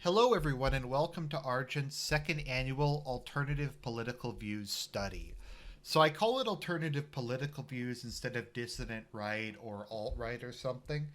Hello, everyone, and welcome to Argent's second annual Alternative Political Views study. So I call it Alternative Political Views instead of Dissident Right or Alt Right or something,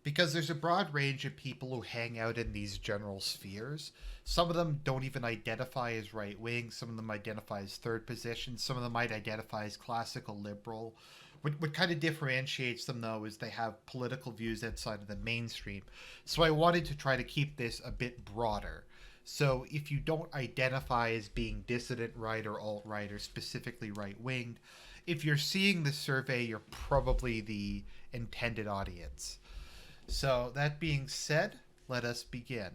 because there's a broad range of people who hang out in these general spheres. Some of them don't even identify as right wing, some of them identify as third position, some of them might identify as classical liberal. What kind of differentiates them, though, is they have political views outside of the mainstream. So I wanted to try to keep this a bit broader. So if you don't identify as being dissident right or alt right or specifically right winged, if you're seeing the survey, you're probably the intended audience. So that being said, let us begin.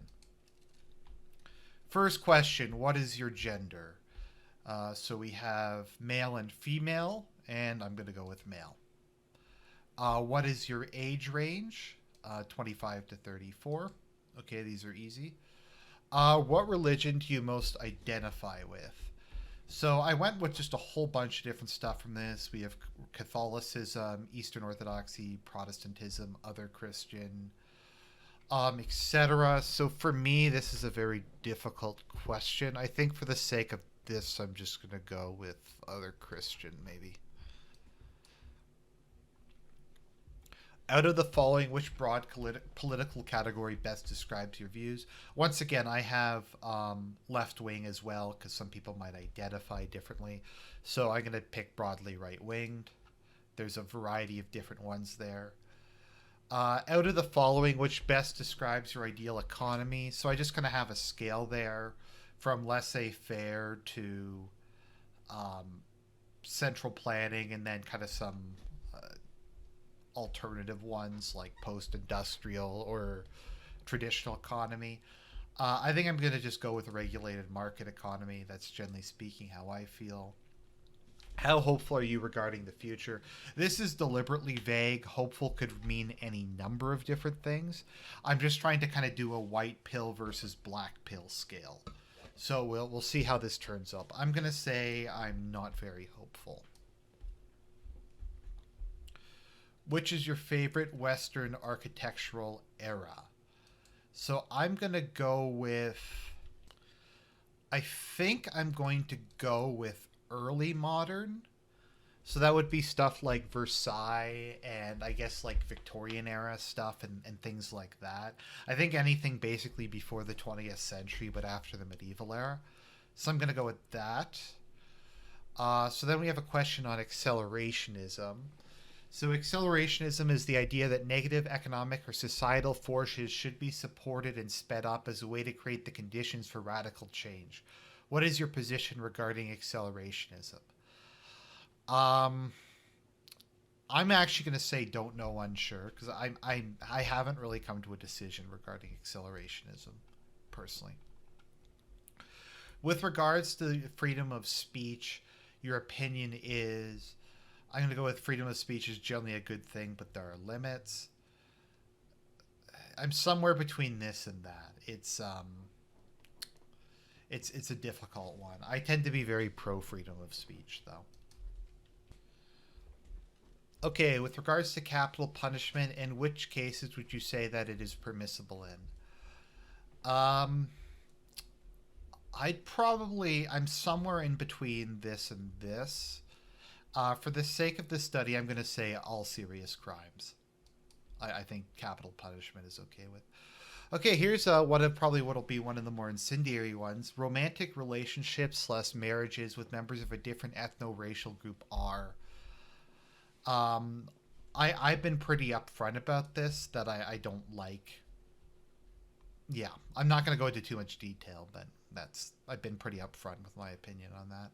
First question: what is your gender? So we have male and female, and I'm going to go with male. What is your age range? 25 to 34. Okay, these are easy. What religion do you most identify with? So I went with just a whole bunch of different stuff from this. We have Catholicism, Eastern Orthodoxy, Protestantism, other Christian, etc. So for me, this is a very difficult question. I think for the sake of this, I'm just going to go with other Christian, maybe. Out of the following, which broad political category best describes your views? Once again, I have left wing as well because some people might identify differently. So I'm going to pick broadly right winged. There's a variety of different ones there. Out of the following, which best describes your ideal economy? So I just kind of have a scale there from laissez-faire to um, central planning, and then kind of some alternative ones like post-industrial or traditional economy. I think I'm going to just go with a regulated market economy. That's generally speaking how I feel. How hopeful are you regarding the future? This is deliberately vague. Hopeful could mean any number of different things. I'm just trying to kind of do a white pill versus black pill scale. So we'll see how this turns up. I'm going to say I'm not very hopeful. Which is your favorite Western architectural era? So I'm going to go with. I think I'm going to go with early modern. So that would be stuff like Versailles and I guess like Victorian era stuff and things like that. I think anything basically before the 20th century but after the medieval era. So I'm going to go with that. So then we have a question on accelerationism. So, accelerationism is the idea that negative economic or societal forces should be supported and sped up as a way to create the conditions for radical change. What is your position regarding accelerationism? Um, I'm actually going to say don't know, unsure, because I haven't really come to a decision regarding accelerationism, personally. With regards to freedom of speech, your opinion is I'm going to go with freedom of speech is generally a good thing, but there are limits. I'm somewhere between this and that. It's a difficult one. I tend to be very pro freedom of speech, though. Okay, with regards to capital punishment, in which cases would you say that it is permissible in? Um, I'm somewhere in between this and this. For the sake of this study, I'm going to say all serious crimes. I think capital punishment is okay with. Okay, here's one of probably what'll be one of the more incendiary ones. Romantic relationships / marriages with members of a different ethno-racial group are. Um, I've been pretty upfront about this that I don't like. Yeah, I'm not going to go into too much detail, but I've been pretty upfront with my opinion on that.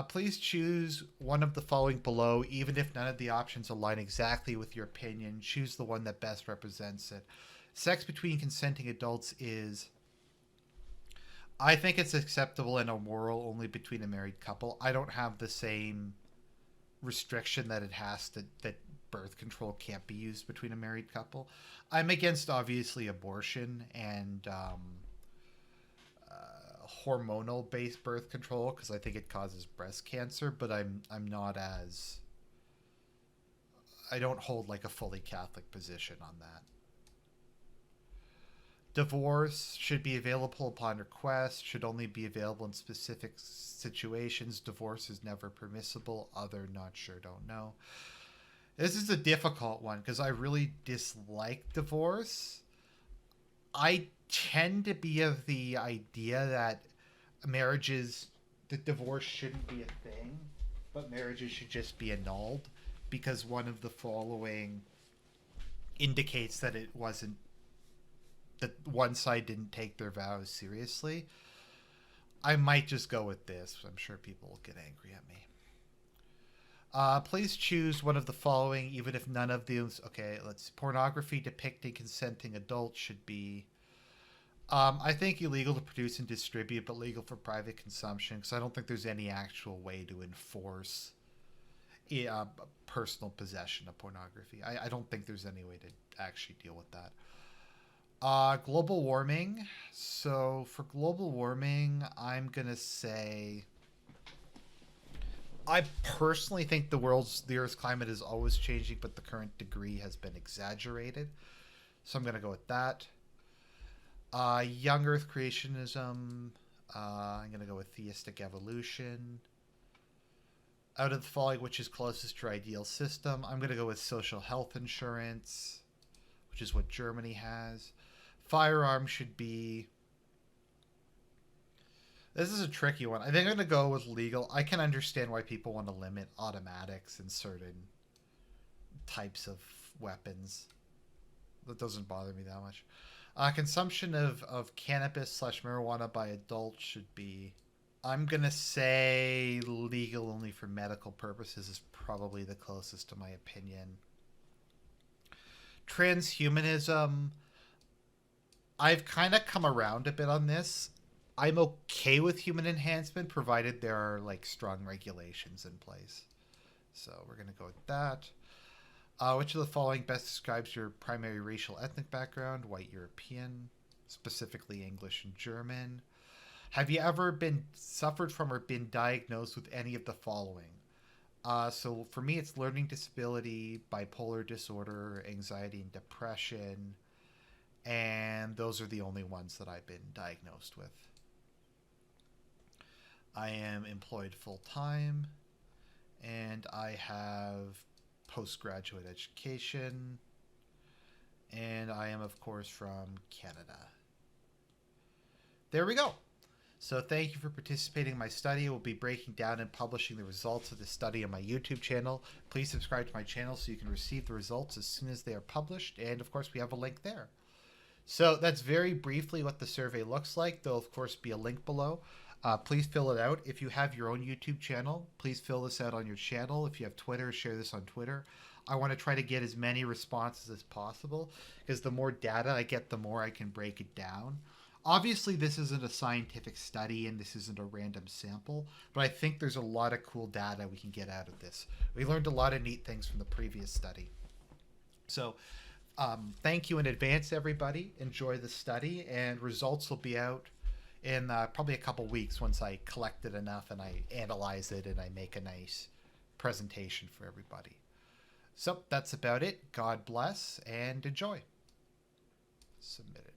Please choose one of the following below, even if none of the options align exactly with your opinion. Choose the one that best represents it. Sex between consenting adults is. I think it's acceptable and immoral only between a married couple. I don't have the same restriction that it has that birth control can't be used between a married couple. I'm against obviously abortion and hormonal based birth control because I think it causes breast cancer, but I'm not as I don't hold like a fully Catholic position on that. Divorce should be available upon request, should only be available in specific situations. Divorce is never permissible. Other, not sure, don't know. This is a difficult one because I really dislike divorce. I tend to be of the idea that marriages, that divorce shouldn't be a thing, but marriages should just be annulled because one of the following indicates that it wasn't, that one side didn't take their vows seriously. I might just go with this. I'm sure people will get angry at me. Please choose one of the following, even if none of these. Okay, let's. Pornography depicting consenting adults should be. I think illegal to produce and distribute, but legal for private consumption, because I don't think there's any actual way to enforce personal possession of pornography. I don't think there's any way to actually deal with that. Global warming. So for global warming, I'm going to say I personally think the Earth's climate is always changing, but the current degree has been exaggerated. So I'm going to go with that. Young Earth creationism. I'm going to go with theistic evolution. Out of the following, which is closest to our ideal system? I'm going to go with social health insurance, which is what Germany has. Firearms should be... This is a tricky one. I think I'm going to go with legal. I can understand why people want to limit automatics in certain types of weapons. That doesn't bother me that much. Consumption of cannabis / marijuana by adults should be... I'm going to say legal only for medical purposes is probably the closest to my opinion. Transhumanism... I've kind of come around a bit on this. I'm okay with human enhancement provided there are like strong regulations in place. So we're going to go with that. Which of the following best describes your primary racial ethnic background? White European, specifically English and German. Have you ever suffered from or been diagnosed with any of the following? So for me, it's learning disability, bipolar disorder, anxiety and depression. And those are the only ones that I've been diagnosed with. I am employed full-time, and I have postgraduate education, and I am, of course, from Canada. There we go. So thank you for participating in my study. We'll be breaking down and publishing the results of the study on my YouTube channel. Please subscribe to my channel so you can receive the results as soon as they are published, and, of course, we have a link there. So that's very briefly what the survey looks like. There'll, of course, be a link below. Please fill it out. If you have your own YouTube channel, please fill this out on your channel. If you have Twitter, share this on Twitter. I want to try to get as many responses as possible because the more data I get, the more I can break it down. Obviously, this isn't a scientific study and this isn't a random sample, but I think there's a lot of cool data we can get out of this. We learned a lot of neat things from the previous study. So thank you in advance, everybody. Enjoy the study, and results will be out in probably a couple weeks once I collect it enough and I analyze it and I make a nice presentation for everybody. So that's about it. God bless and enjoy. Submitted.